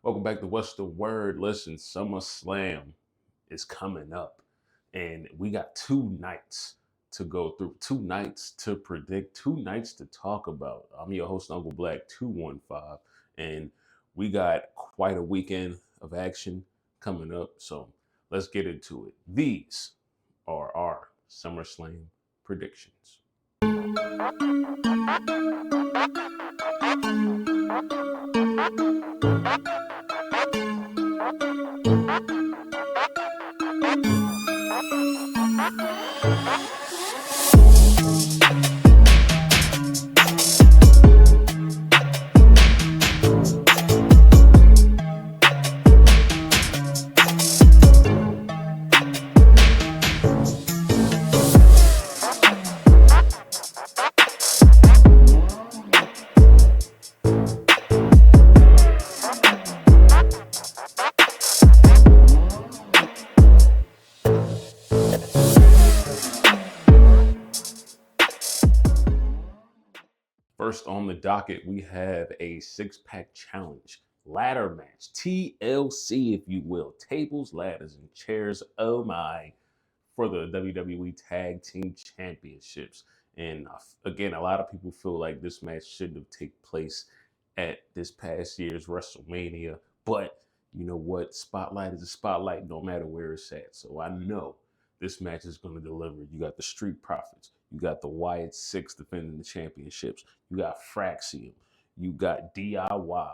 Welcome back to What's the Word? Listen, SummerSlam is coming up, and we got 2 nights to go through, 2 nights to predict, 2 nights to talk about. I'm your host, Uncle Black 215, and we got quite a weekend of action coming up. So let's get into it. These are our SummerSlam predictions. First on the docket, we have a six-pack challenge ladder match, TLC, if you will, tables, ladders, and chairs. Oh my, for the WWE Tag Team Championships. And again, a lot of people feel like this match shouldn't have taken place at this past year's WrestleMania, but you know what? Spotlight is a spotlight no matter where it's at. So I know this match is going to deliver. You got the Street Profits. You got the Wyatt Six defending the championships. You got Fraxium. You got DIY.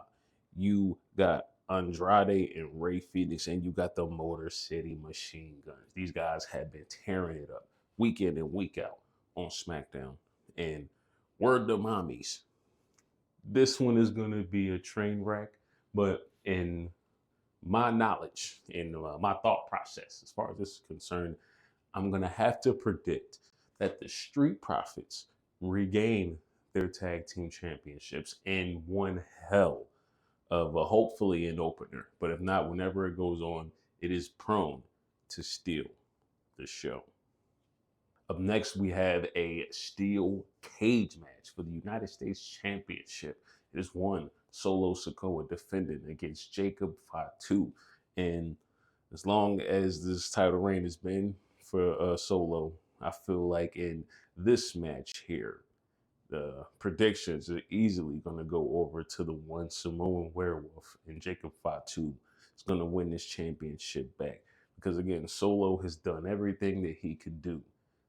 You got Andrade and Ray Phoenix, and you got the Motor City Machine Guns. These guys have been tearing it up week in and week out on SmackDown. And word to mommies, this one is going to be a train wreck, but in my knowledge, in my thought process, as far as this is concerned, I'm going to have to predict that the Street Profits regain their tag team championships in one hell of a hopefully an opener. But if not, whenever it goes on, it is prone to steal the show. Up next, we have a steel cage match for the United States Championship. It is one Solo Sikoa defending against Jacob Fatu. And as long as this title reign has been for Solo, I feel like in this match here, the predictions are easily going to go over to the one Samoan Werewolf, and Jacob Fatu is going to win this championship back. Because again, Solo has done everything that he could do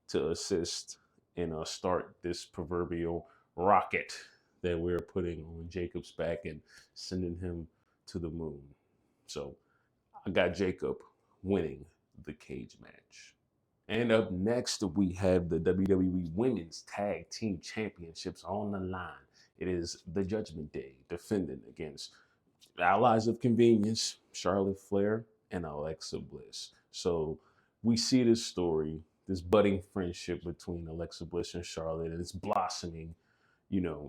to assist and start this proverbial rocket that we're putting on Jacob's back and sending him to the moon. So I got Jacob winning the cage match. And up next, we have the WWE Women's Tag Team Championships on the line. It is the Judgment Day defending against Allies of Convenience, Charlotte Flair, and Alexa Bliss. So we see this story, this budding friendship between Alexa Bliss and Charlotte, and it's blossoming,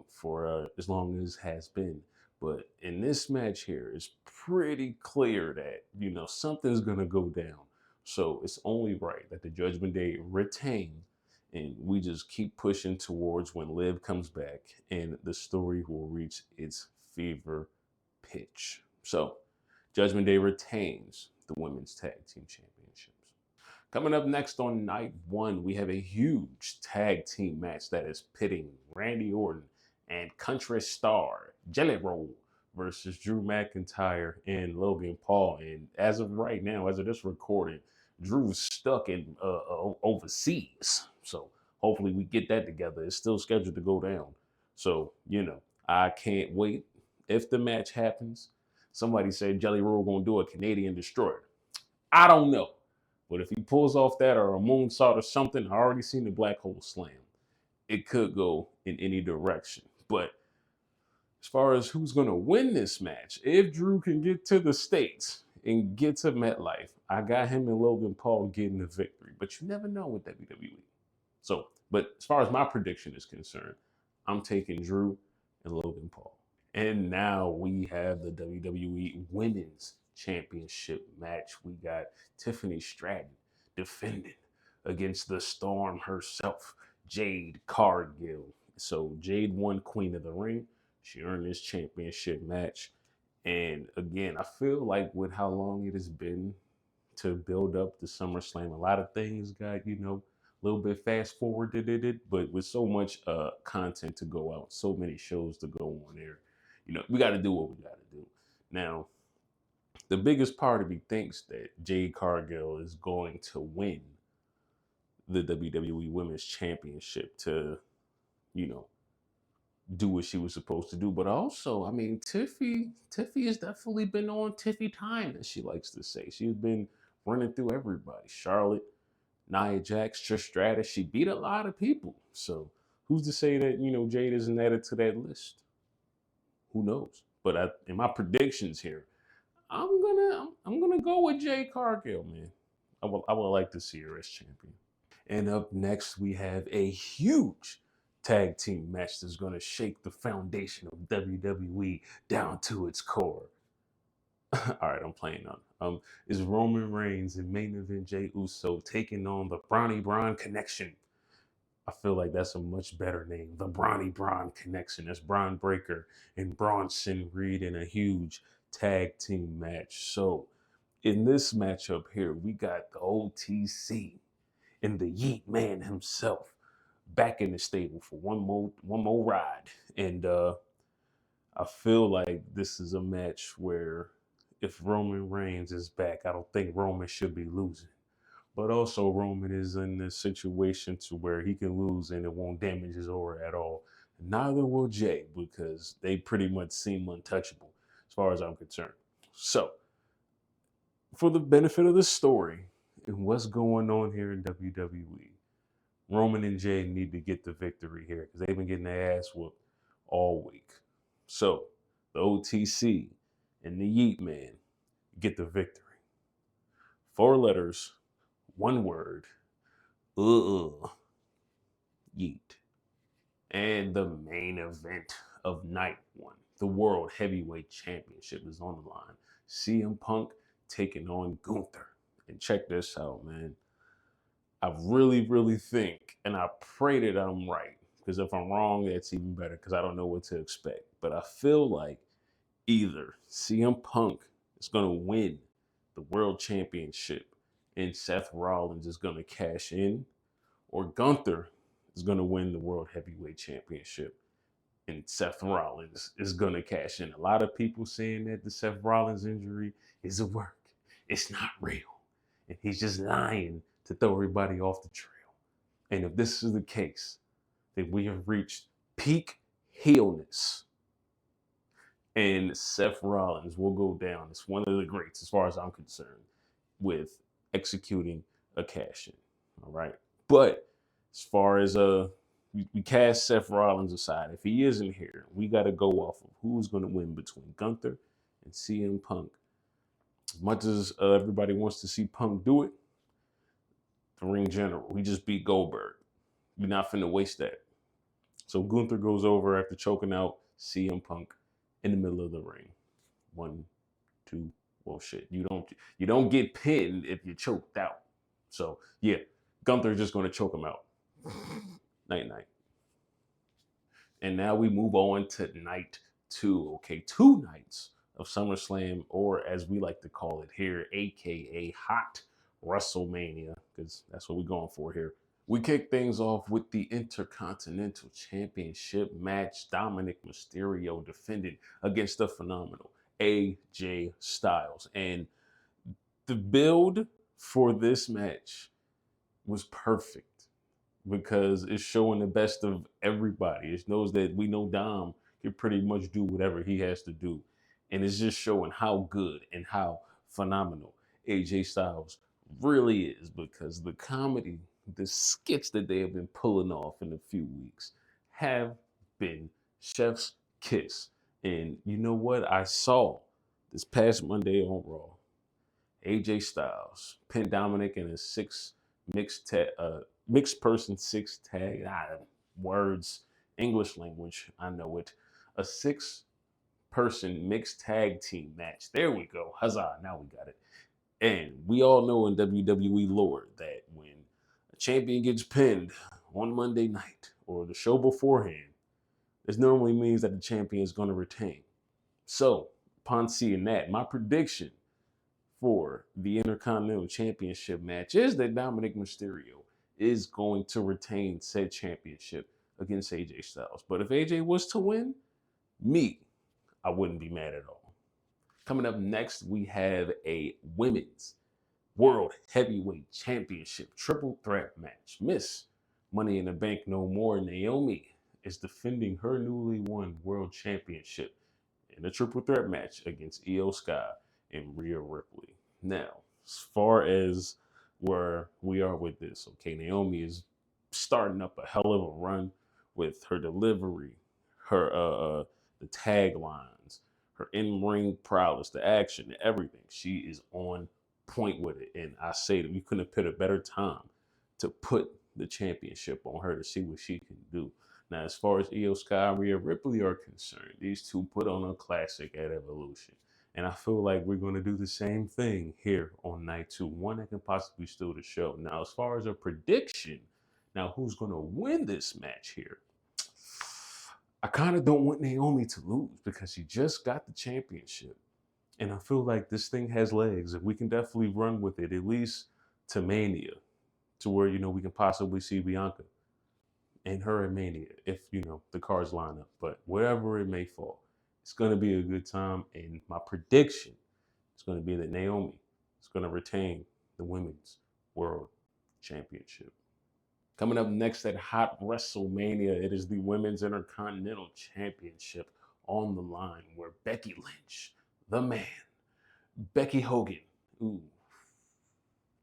for as long as it has been. But in this match here, it's pretty clear that, something's going to go down. So it's only right that the Judgment Day retain, and we just keep pushing towards when Liv comes back and the story will reach its fever pitch. So Judgment Day retains the Women's Tag Team Championships. Coming up next on night one, we have a huge tag team match that is pitting Randy Orton and country star Jelly Roll versus Drew McIntyre and Logan Paul. And as of right now, as of this recording, Drew's stuck in overseas. So hopefully we get that together. It's still scheduled to go down. So, I can't wait. If the match happens, somebody said Jelly Roll gonna do a Canadian Destroyer. I don't know. But if he pulls off that or a moonsault or something, I already seen the Black Hole Slam. It could go in any direction. But as far as who's going to win this match, if Drew can get to the States and get to MetLife, I got him and Logan Paul getting the victory. But you never know with WWE. So, but as far as my prediction is concerned, I'm taking Drew and Logan Paul. And now we have the WWE Women's Championship match. We got Tiffany Stratton defending against the Storm herself, Jade Cargill. So Jade won Queen of the Ring. She earned this championship match. And again, I feel like with how long it has been to build up the SummerSlam, a lot of things got, a little bit fast forwarded it, but with so much content to go out, so many shows to go on there, we got to do what we got to do. Now, the biggest part of me thinks that Jade Cargill is going to win the WWE Women's Championship to, you know, do what she was supposed to do. But also, I mean, Tiffy has definitely been on Tiffy time, as she likes to say. She's been running through everybody. Charlotte, Nia Jax, Trish Stratus. She beat a lot of people. So who's to say that, Jade isn't added to that list? Who knows? But in my predictions here, I'm gonna go with Jade Cargill, man. I would like to see her as champion. And up next, we have a huge tag team match that's going to shake the foundation of WWE down to its core. All right, I'm playing on. Is Roman Reigns and main event Jey Uso taking on the Brawny Braun Connection? I feel like that's a much better name. The Brawny Braun Connection. That's Braun Breaker and Bronson Reed in a huge tag team match. So, in this matchup here, we got the OTC and the Yeet Man himself back in the stable for one more ride. And I feel like this is a match where if Roman Reigns is back, I don't think Roman should be losing. But also Roman is in this situation to where he can lose and it won't damage his aura at all. Neither will Jay because they pretty much seem untouchable as far as I'm concerned. So, for the benefit of the story and what's going on here in WWE, Roman and Jay need to get the victory here because they've been getting their ass whooped all week. So the OTC and the Yeet Man get the victory. 4 letters, one word. Yeet. And the main event of night one, the World Heavyweight Championship is on the line. CM Punk taking on Gunther. And check this out, man. I really, really think, and I pray that I'm right, because if I'm wrong, that's even better, because I don't know what to expect. But I feel like either CM Punk is going to win the World Championship and Seth Rollins is going to cash in, or Gunther is going to win the World Heavyweight Championship and Seth Rollins is going to cash in. A lot of people saying that the Seth Rollins injury is a work. It's not real. And he's just lying to throw everybody off the trail. And if this is the case, then we have reached peak heelness. And Seth Rollins will go down as one of the greats, as far as I'm concerned, with executing a cash in. All right. But as far as we cast Seth Rollins aside, if he isn't here, we got to go off of who's going to win between Gunther and CM Punk. As much as everybody wants to see Punk do it, the ring general, he just beat Goldberg. We're not finna waste that. So Gunther goes over after choking out CM Punk in the middle of the ring. 1, 2, well shit. You don't get pinned if you're choked out. So yeah, Gunther's just gonna choke him out. Night night. And now we move on to night 2. Okay, 2 nights of SummerSlam, or as we like to call it here, aka Hot WrestleMania, because that's what we're going for here. We kick things off with the Intercontinental Championship match. Dominic Mysterio defended against the phenomenal AJ Styles. And the build for this match was perfect because it's showing the best of everybody. It knows that we know Dom can pretty much do whatever he has to do. And it's just showing how good and how phenomenal AJ Styles really is, because the comedy, the skits that they have been pulling off in a few weeks have been chef's kiss. And you know what? I saw this past Monday on Raw, AJ Styles pinned Dominic in a mixed person six tag. Words, English language, I know it. A 6-person mixed tag team match. There we go. Huzzah! Now we got it. And we all know in WWE lore that when a champion gets pinned on Monday night or the show beforehand, this normally means that the champion is going to retain. So upon seeing that, my prediction for the Intercontinental Championship match is that Dominic Mysterio is going to retain said championship against AJ Styles. But if AJ was to win, I wouldn't be mad at all. Coming up next, we have a women's World Heavyweight Championship triple threat match. Miss Money in the Bank no more, Naomi is defending her newly won World Championship in a triple threat match against Io Sky and Rhea Ripley. Now, as far as where we are with this, okay, Naomi is starting up a hell of a run with her delivery, her the taglines, her in-ring prowess, the action, everything. She is on point with it, and I say that we couldn't have put a better time to put the championship on her to see what she can do. Now, as far as Io Sky and Rhea Ripley are concerned, these two put on a classic at Evolution. And I feel like we're going to do the same thing here on night two. One that can possibly steal the show. Now, as far as a prediction, now who's going to win this match here? I kind of don't want Naomi to lose because she just got the championship. And I feel like this thing has legs and we can definitely run with it, at least to Mania, to where, we can possibly see Bianca and her in Mania if, the cards line up. But wherever it may fall, it's going to be a good time. And my prediction is going to be that Naomi is going to retain the Women's World Championship. Coming up next at Hot WrestleMania, it is the Women's Intercontinental Championship on the line where Becky Lynch, the man, Becky Hogan,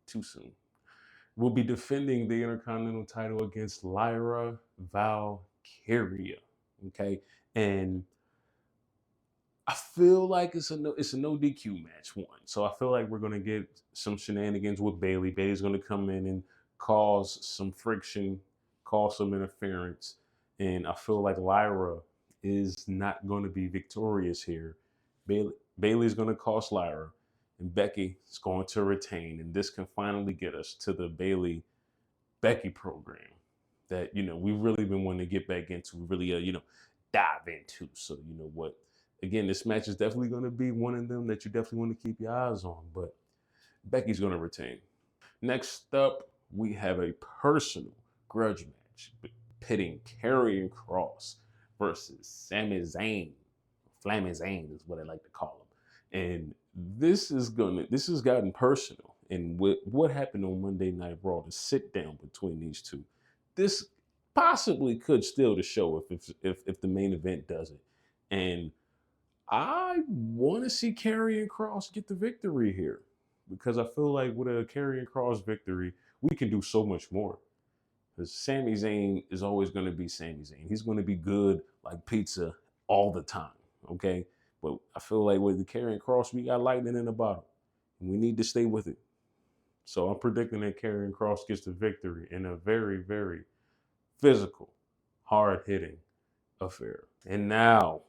too soon, will be defending the Intercontinental title against Lyra Valkyria. Okay, and I feel like it's a no DQ match one, so I feel like we're gonna get some shenanigans with Bayley. Bayley's gonna come in and cause some friction, cause some interference, and I feel like Lyra is not going to be victorious here. Bayley's going to cost Lyra, and Becky is going to retain, and this can finally get us to the Bayley Becky program that we've really been wanting to get back into, really dive into. So what? Again, this match is definitely going to be one of them that you definitely want to keep your eyes on, but Becky's going to retain. Next up, we have a personal grudge match pitting Karrion Kross versus Sami Zayn. Flammy Zayn is what I like to call him. And this has gotten personal. And what happened on Monday Night Raw, the sit down between these two, this possibly could steal the show if the main event doesn't. And I want to see Karrion Kross get the victory here because I feel like with a Karrion Kross victory, we can do so much more. Because Sami Zayn is always going to be Sami Zayn. He's going to be good like pizza all the time, okay? But I feel like with the Karrion Kross, we got lightning in a bottle, and we need to stay with it. So I'm predicting that Karrion Kross gets the victory in a very, very physical, hard-hitting affair. And now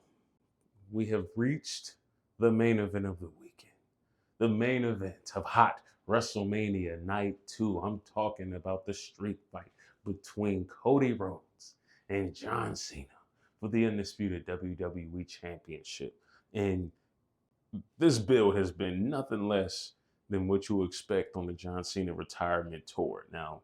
we have reached the main event of the weekend. The main event of Hot WrestleMania Night 2. I'm talking about the street fight between Cody Rhodes and John Cena for the undisputed WWE Championship. And this build has been nothing less than what you expect on the John Cena retirement tour. Now,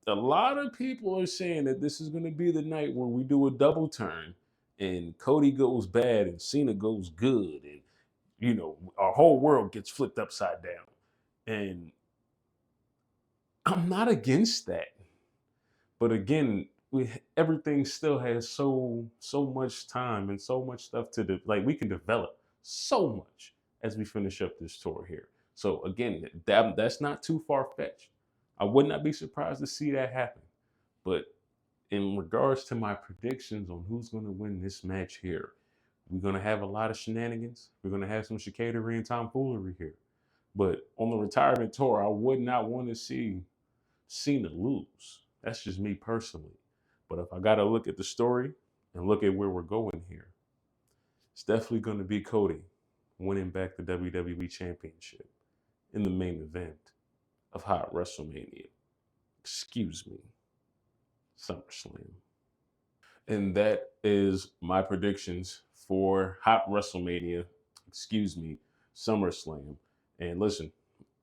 a lot of people are saying that this is going to be the night where we do a double turn and Cody goes bad and Cena goes good, and our whole world gets flipped upside down. And I'm not against that, but again, everything still has so much time and so much stuff to do. Like, we can develop so much as we finish up this tour here. So again, that's not too far fetched. I would not be surprised to see that happen. But in regards to my predictions on who's going to win this match here, we're going to have a lot of shenanigans. We're going to have some chicanery and tomfoolery here. But on the retirement tour, I would not want to see Cena lose. That's just me personally. But if I got to look at the story and look at where we're going here, it's definitely going to be Cody winning back the WWE Championship in the main event of Hot WrestleMania. Excuse me, SummerSlam. And that is my predictions for Hot WrestleMania. excuse me, SummerSlam. And listen,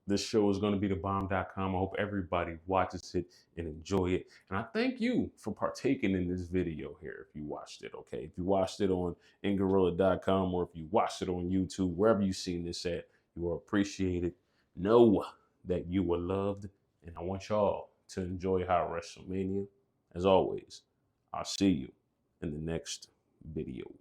this show is going to be the bomb.com. I hope everybody watches it and enjoy it. And I thank you for partaking in this video here if you watched it, okay? If you watched it on ingorilla.com or if you watched it on YouTube, wherever you've seen this at, you are appreciated. Know that you were loved. And I want y'all to enjoy High WrestleMania. As always, I'll see you in the next video.